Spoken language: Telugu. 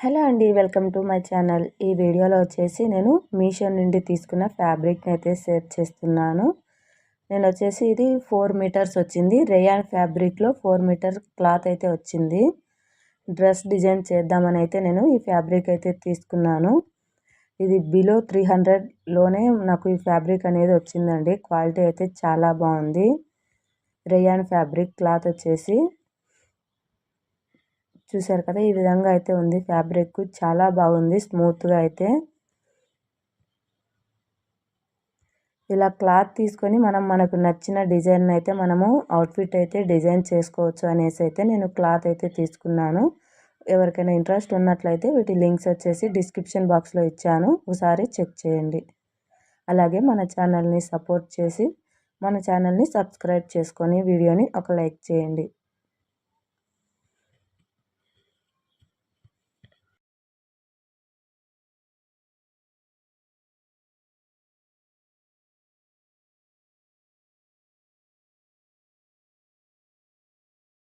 హలో అండి, వెల్కమ్ టు మై ఛానల్. ఈ వీడియోలో వచ్చేసి నేను మీషో నుండి తీసుకున్న ఫ్యాబ్రిక్ని అయితే షేర్ చేస్తున్నాను. నేను వచ్చేసి ఇది 4 మీటర్స్ వచ్చింది. రేయాన్ ఫ్యాబ్రిక్లో 4 మీటర్ క్లాత్ అయితే వచ్చింది. డ్రెస్ డిజైన్ చేద్దామని అయితే నేను ఈ ఫ్యాబ్రిక్ అయితే తీసుకున్నాను. ఇది బిలో 300లోనే నాకు ఈ ఫ్యాబ్రిక్ అనేది వచ్చిందండి. క్వాలిటీ అయితే చాలా బాగుంది. రేయాన్ ఫ్యాబ్రిక్ క్లాత్ వచ్చేసి చూసారు కదా, ఈ విధంగా అయితే ఉంది. ఫ్యాబ్రిక్ చాలా బాగుంది, స్మూత్గా అయితే. ఇలా క్లాత్ తీసుకొని మనకు నచ్చిన డిజైన్ అయితే మనము అవుట్ఫిట్ అయితే డిజైన్ చేసుకోవచ్చు అనేసి అయితే నేను క్లాత్ అయితే తీసుకున్నాను. ఎవరికైనా ఇంట్రెస్ట్ ఉన్నట్లయితే వీటి లింక్స్ వచ్చేసి డిస్క్రిప్షన్ బాక్స్లో ఇచ్చాను, ఒకసారి చెక్ చేయండి. అలాగే మన ఛానల్ని సపోర్ట్ చేసి మన ఛానల్ని సబ్స్క్రైబ్ చేసుకొని వీడియోని ఒక లైక్ చేయండి.